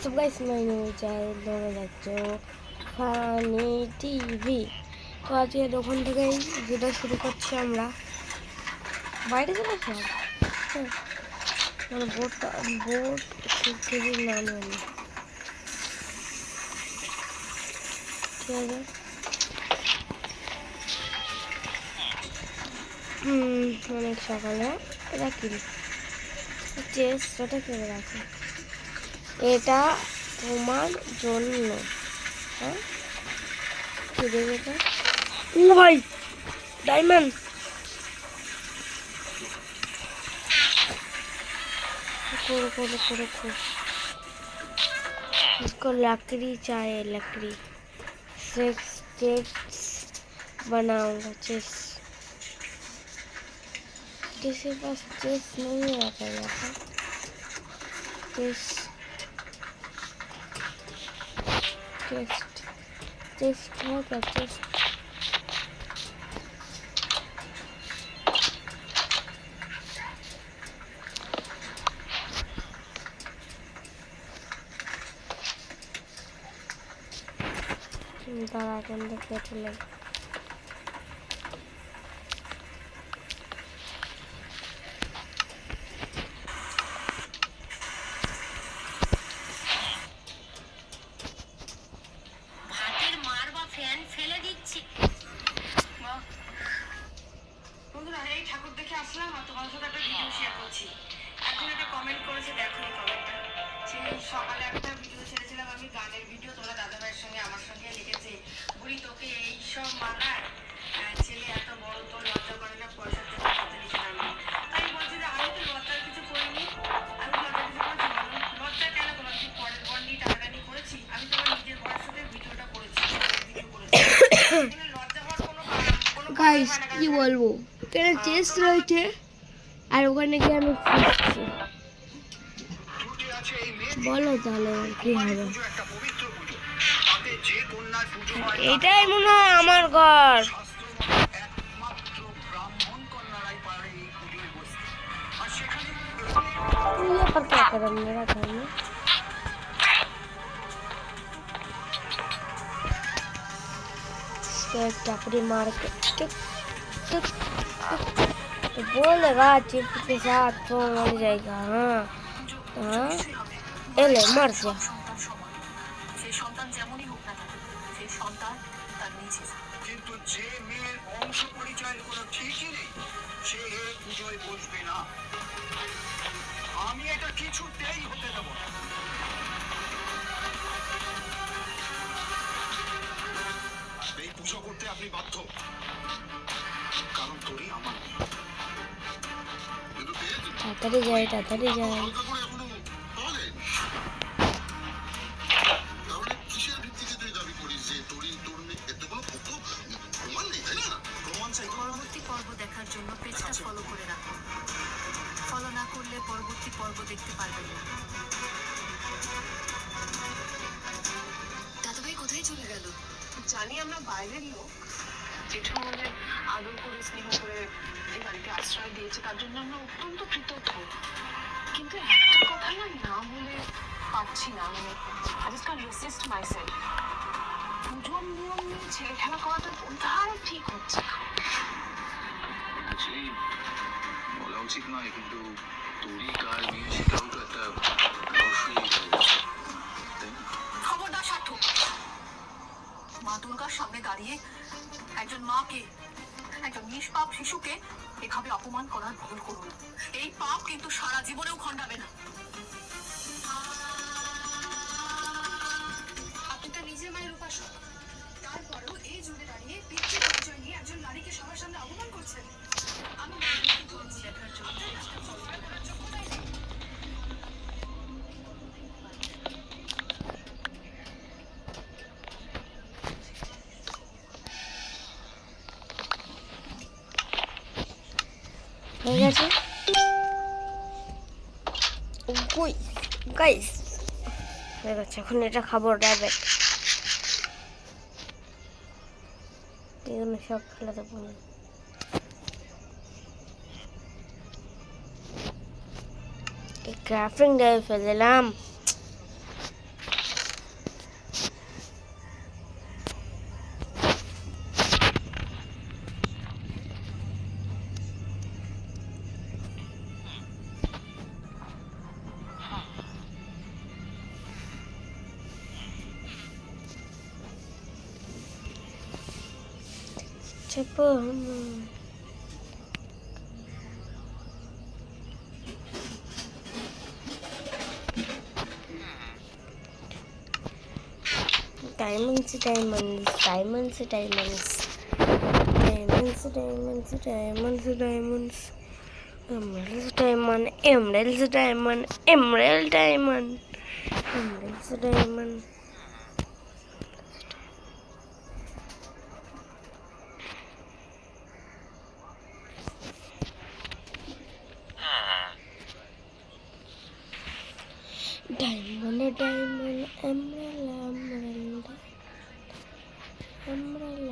What's up guys, my name is Jai funny TV. তো আজকে দোকান থেকেই যেটা শুরু করছি আমরা বাইরে চলে আসলাম। মানে বোর্ড টিভির নাম জানি, ঠিক আছে। অনেক সকালে এটা কি চেষ্টাটা কেমন আছে, এটা তোমার জন্য। হ্যাঁ কি দেখবে, ও ভাই डायमंड रुको इसको लकड़ी चाहिए, लकड़ी से चेस बनाऊंगा। चेस किसी पास चेस नहीं आता यहाँ पर। चेस्ट है क्या? चेस्ट তারা কিন্তু কেটে লাগে। ভাতের মার বা ফ্যান ফেলে দিচ্ছি। বন্ধুরা, এই ঠাকুর দেখে আসলাম আর তোমার সাথে একটা ভিডিও শেয়ার করছি। এখন একটা কমেন্ট করেছে, দেখো এই কমেন্টটা। সেই সকালে একটা ভিডিও ছেড়েছিলাম আমি, গানের ভিডিও। তোমরা দাদা ভাইয়ের সঙ্গে আমার সঙ্গে লিখেছে, বুড়ি তোকে এইসব মানায়, ছেলে এত বড়, তোর লজ্জা করে না? পয়সার জন্য করতে লিখেছিলাম আমি। তাই বলছি যে আমি তো লজ্জার কিছু করিনি। আমি লজ্জা কিছু করেছি? লজ্জা কেন করলাম? কি পরের বর নিয়ে টানাটানি করেছি? আমি তোমার নিজের বরের সাথে ভিডিওটা করেছি, ভিডিও করেছি। লজ্জা হওয়ার কোনো গাইস কি বলবো, এখানে চেস রয়েছে আর ওখানে গিয়ে আমি খুঁজছি। বলো তাহলে কি হবে। এটাই মনে হয় আমার ঘর। ये पर क्या करें, मेरा घर में टपरी मार के टिक टिक तो बोलेगा चिप के साथ तो मर जाएगा। हाँ हाँ एले मर जा। সেই সন্তান যেমনই হোক না কেন, সেই সন্তান তার নিজের। কিন্তু যে মেয়ের বংশ পরিচয়ের কোনো ঠিকই নেই, সে এই পুজোয় বসবে না। আমি এটা কিছুতেই হতে দেব না। এই পুজো করতে আপনি বাধ্য, কারণ তোরই আমার। तातड़ी जाए পরবর্তী পর্ব দেখার জন্য পেজটা ফলো করে রাখো। ফলো না করলে পরবর্তী পর্ব দেখতে পারবে না। দাদাভাই কোথায় চলে গেল? জানি আমরা বাইরের লোক, জেঠু আমাদের আদর করে স্নেহ করে এই বাড়িতে আশ্রয় দিয়েছে, তার জন্য আমরা অত্যন্ত কৃতজ্ঞ। কিন্তু একটা কথা না বলে পারছি না, মানে I just can't resist myself। পুজোর নিয়ম নিয়ে ছেলে খেলা করাটা কোথায় ঠিক হচ্ছে না। বলা উচিত নয়, কিন্তু তোরই কার নিয়ে সেটাও তো একটা রহস্যই। খবরদার সার্থক, মা দুর্গার সামনে দাঁড়িয়ে একজন মাকে, একজন নিষ্পাপ শিশুকে এভাবে অপমান করার ভুল করুন। এই পাপ কিন্তু সারা জীবনেও খণ্ডাবে না। আপনি তো নিজে মায়ের উপাসক, তারপরেও এই যুগে দাঁড়িয়ে পিতৃ পরিচয় নিয়ে একজন নারীকে সবার সামনে অপমান করছেন। আমি দেখার জন্য হয়ে গেছে। কই গাইস হয়ে গেছে, এখন এটা খাবো ডাইরেক্ট। এগুলো সব ফেলে দেবো। ক্রাফটিং ডে ফেলে দিলাম। Chapo diamonds diamonds diamonds diamonds diamonds diamonds diamonds diamonds emeralds diamond emeralds diamond emerald diamond emeralds diamond diamond diamond emerald emerald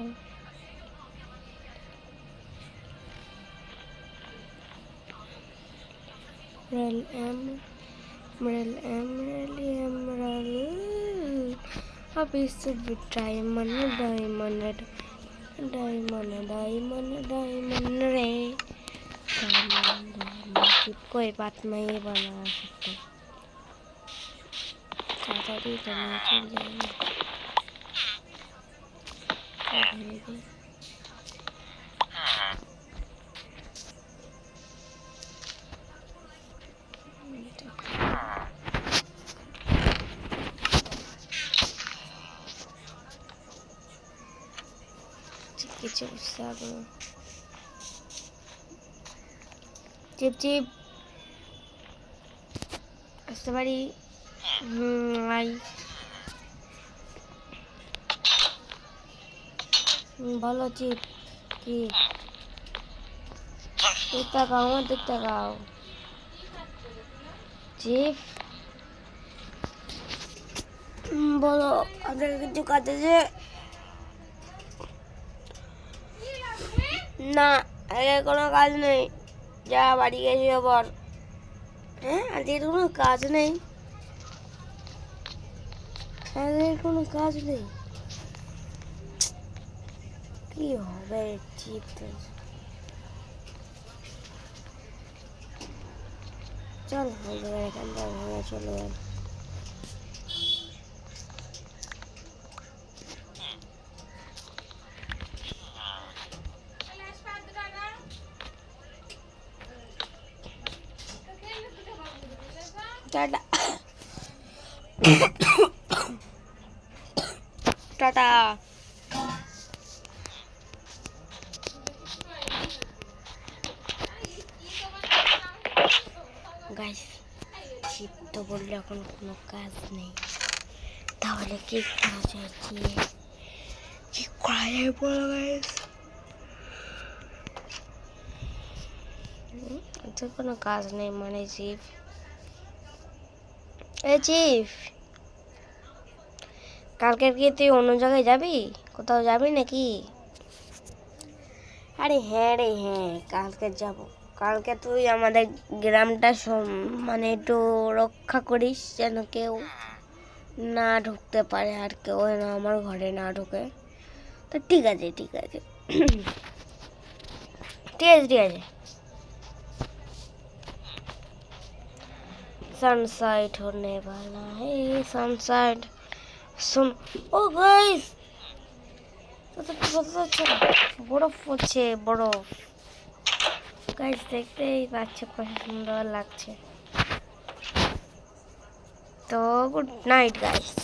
emerald emerald emerald emerald a piece of diamond diamond diamond diamond diamond रे diamond diamond कोई बात नहीं बना सकते ताड़ी करने चल जाएंगे কিছু সাবো চিপ চিপ আসতে পারি আই ভালো চিপ কি তাকাও মধ্যে তাকাও চিপ বলো আমাদের কিছু কাজ আছে না আগে কোনো কাজ নেই যা বাড়ি গেছি আবার হ্যাঁ আজকে কোনো কাজ নেই আজকে কোনো কাজ নেই কি হবে চিন্তা চল এখান থেকে চলে যান টাটা টাটা গাইস চিপ তো বললে এখন কোনো কাজ নেই তাহলে কি করা যায় কি করা যায় বলো গাইস তো কোনো কাজ নেই মানে চিপ এই চিফ কালকে কি তুই অন্য জায়গায় যাবি কোথাও যাবি নাকি আরে হ্যাঁ রে হ্যাঁ কালকে যাব কালকে তুই আমাদের গ্রামটা মানে একটু রক্ষা করিস যেন কেউ না ঢুকতে পারে আর কেউ যেন আমার ঘরে না ঢুকে তো ঠিক আছে ঠিক আছে ঠিক আছে ঠিক আছে सनसेट होने वाला है सनसेट सुन ओ गाइस বরফ পড়ছে বরফ গাইস দেখতেই পাচ্ছ কত সুন্দর লাগছে তো গুড নাইট গাইস